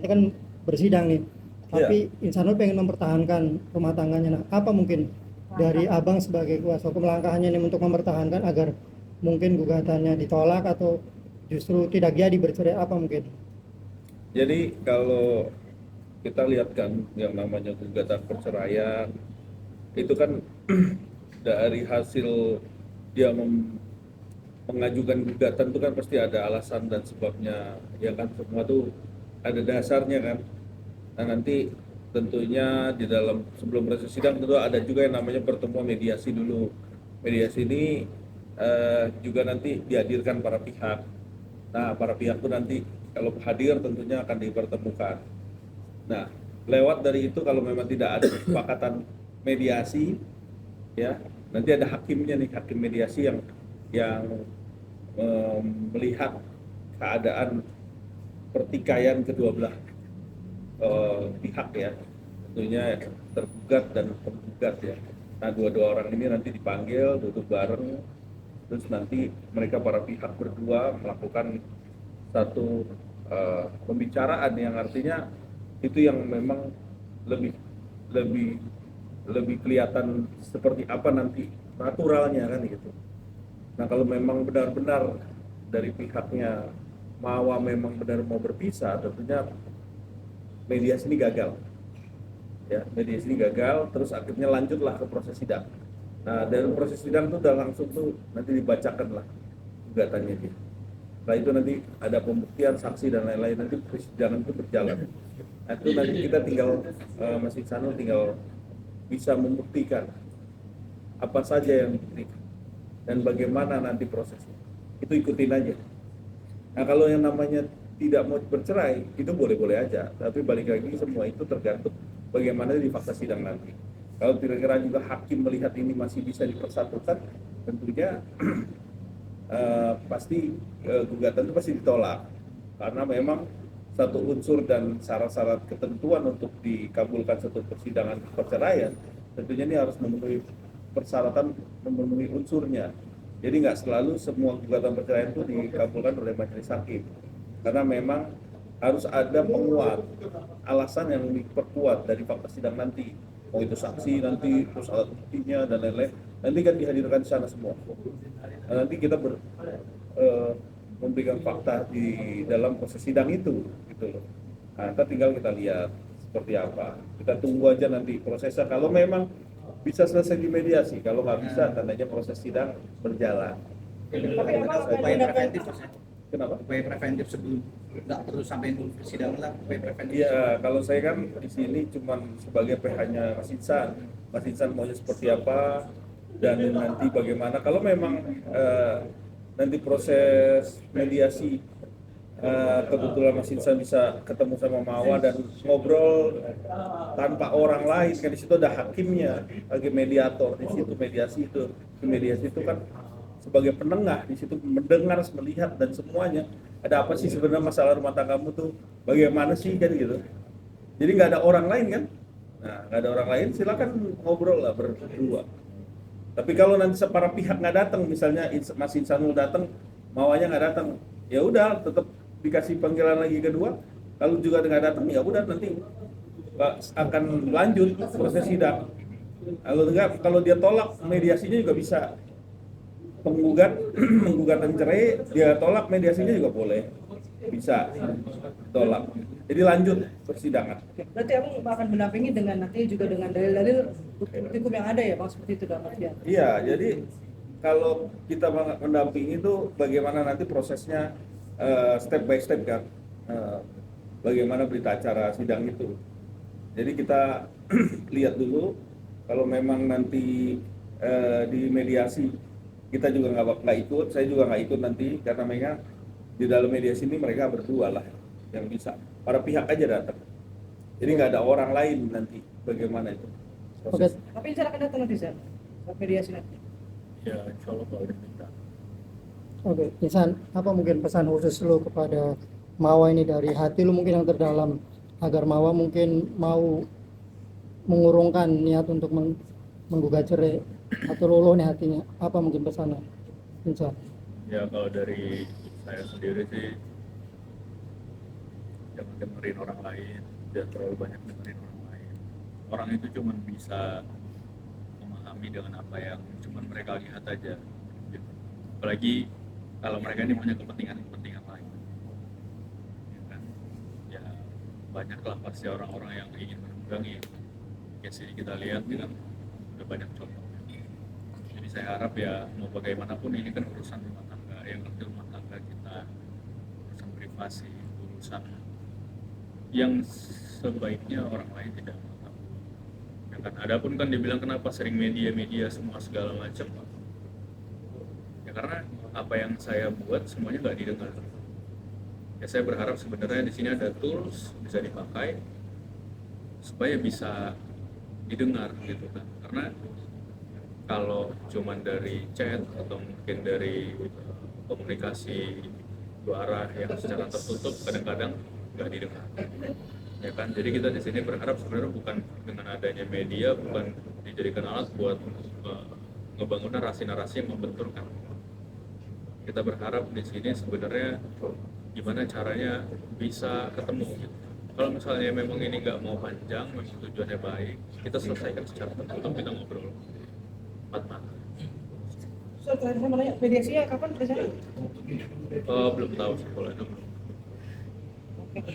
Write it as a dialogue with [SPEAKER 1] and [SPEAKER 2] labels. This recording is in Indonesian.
[SPEAKER 1] ibaratnya kan bersidang nih, tapi Insanul pengen mempertahankan rumah tangganya. Nah, apa mungkin dari abang sebagai kuasa hukum langkahnya nih untuk mempertahankan agar mungkin gugatannya ditolak atau justru tidak jadi bercerai, apa mungkin?
[SPEAKER 2] Jadi kalau kita lihat kan yang namanya gugatan perceraian itu kan dari hasil dia mengajukan gugatan itu kan pasti ada alasan dan sebabnya, ya kan, semua tuh ada dasarnya kan. Nah nanti tentunya di dalam sebelum proses sidang tentu ada juga yang namanya pertemuan mediasi dulu. Mediasi ini juga nanti dihadirkan para pihak. Nah para pihak itu nanti kalau hadir tentunya akan dipertemukan. Nah lewat dari itu kalau memang tidak ada kesepakatan mediasi, ya nanti ada hakimnya nih, hakim mediasi yang melihat keadaan pertikaian kedua belah pihak, ya tentunya tergugat dan penggugat, ya. Nah dua-dua orang ini nanti dipanggil duduk bareng, terus nanti mereka para pihak berdua melakukan satu pembicaraan yang artinya itu yang memang lebih lebih lebih kelihatan seperti apa nanti naturalnya kan gitu. Nah kalau memang benar-benar dari pihaknya Mawa memang benar mau berpisah, tentunya mediasi ini gagal. Ya, mediasi ini gagal, terus akhirnya lanjutlah ke proses sidang. Nah, dari proses sidang itu udah langsung tuh nanti dibacakan lah gugatannya dia. Setelah itu nanti ada pembuktian, saksi dan lain-lain, nanti persidangan itu berjalan. Nah, itu nanti kita tinggal Mas Iksanul tinggal bisa membuktikan apa saja yang dibuktikan dan bagaimana nanti prosesnya. Itu ikutin aja. Nah, kalau yang namanya tidak mau bercerai, itu boleh-boleh aja. Tapi balik lagi semua itu tergantung bagaimana di fakta sidang nanti. Kalau kira-kira juga hakim melihat ini masih bisa dipersatukan, tentunya pasti gugatan itu pasti ditolak. Karena memang satu unsur dan syarat-syarat ketentuan untuk dikabulkan satu persidangan perceraian, tentunya ini harus memenuhi persyaratan, memenuhi unsurnya. Jadi nggak selalu semua gugatan perceraian itu dikabulkan oleh majelis hakim, karena memang harus ada penguat, alasan yang diperkuat dari fakta sidang nanti, mau itu saksi nanti, terus alat buktinya dan lain-lain, nanti kan dihadirkan di sana semua. Nah, nanti kita memberikan fakta di dalam proses sidang itu, gitu loh. Nah, tinggal kita lihat seperti apa. Kita tunggu aja nanti prosesnya. Kalau memang bisa selesai di mediasi, kalau nggak bisa, tandanya proses sidang berjalan.
[SPEAKER 3] Tapi emang upaya preventif,
[SPEAKER 2] Kenapa?
[SPEAKER 3] upaya preventif sebelum nggak perlu sampai dulu persidangan lah, upaya preventif.
[SPEAKER 2] Iya, kalau saya kan di sini cuma sebagai PH-nya Mas Insan. Mas Insan maunya seperti apa dan nanti bagaimana. Kalau memang nanti proses mediasi kebetulan Mas Insan bisa ketemu sama Mawa dan ngobrol tanpa orang lain, kan di situ ada hakimnya, sebagai mediator di situ. Mediasi itu kan sebagai penengah di situ, mendengar, melihat dan semuanya. Ada apa sih sebenarnya masalah rumah tanggamu tuh? Bagaimana sih kan gitu. Jadi nggak ada orang lain kan? Nah nggak ada orang lain, silakan ngobrol lah berdua. Tapi kalau nanti para pihak nggak datang, misalnya Mas Insanul datang, Mawanya nggak datang, ya udah tetap dikasih panggilan lagi kedua. Kalau juga nggak datang, ya udah nanti akan lanjut proses sidang. Kalau enggak, kalau dia tolak, mediasinya juga bisa. Penggugatan cerai dia tolak, mediasinya juga boleh, bisa tolak. Jadi lanjut persidangan.
[SPEAKER 4] Berarti abang akan mendampingi dengan nanti juga dengan dalil-dalil bukti hukum yang ada ya bang, seperti itu dalam artian.
[SPEAKER 2] Iya, jadi kalau kita mendampingi itu bagaimana nanti prosesnya step by step kan, bagaimana berita acara sidang itu. Jadi kita lihat dulu, kalau memang nanti di mediasi kita juga nggak ikut, saya juga nggak ikut nanti, karena mereka di dalam mediasi ini mereka berdua lah yang bisa, para pihak aja datang. Jadi nggak ada orang lain nanti, bagaimana itu proses.
[SPEAKER 4] Tapi Insan akan datang nanti San, mediasi nanti.
[SPEAKER 5] Ya, insya Allah kalau diminta.
[SPEAKER 1] Oke, Insan, apa mungkin pesan khusus lo kepada Mawa ini dari hati lo mungkin yang terdalam, agar Mawa mungkin mau mengurungkan niat untuk menggugat cerai, atau luluh nih hatinya, apa mungkin pesannya, Insan?
[SPEAKER 5] Ya kalau dari saya sendiri sih, ya jangan dengerin orang lain, jangan terlalu banyak dengerin orang lain. Orang itu cuma bisa memahami dengan apa yang cuma mereka lihat aja gitu. Apalagi kalau mereka ini punya kepentingan lain ya kan, ya banyaklah pasti orang-orang yang ingin menunggangi. Ya sih kita lihat kan udah banyak contohnya. Jadi saya harap ya mau bagaimanapun ini kan urusan rumah tangga, yang ngerti rumah tangga kita, urusan privasi, urusan yang sebaiknya orang lain tidak mengetahui. Ya kan, adapun kan dibilang kenapa sering media semua segala macam. Ya karena apa yang saya buat semuanya nggak didengar. Ya saya berharap sebenarnya di sini ada tools bisa dipakai supaya bisa didengar gitu kan. Karena kalau cuman dari chat atau mungkin dari komunikasi dua arah yang secara tertutup kadang-kadang nggak didengar ya kan. Jadi kita di sini berharap sebenarnya bukan dengan adanya media, bukan dijadikan alat buat ngebangun narasi-narasi yang membenturkan. Kita berharap di sini sebenarnya gimana caranya bisa ketemu gitu. Kalau misalnya memang ini nggak mau panjang, memang tujuannya baik, kita selesaikan secara tertutup, kita ngobrol empat mata.
[SPEAKER 4] So, terakhir saya mau nanya, mediasinya kapan rencana?
[SPEAKER 5] Belum tahu sih kalau itu.
[SPEAKER 4] Oke.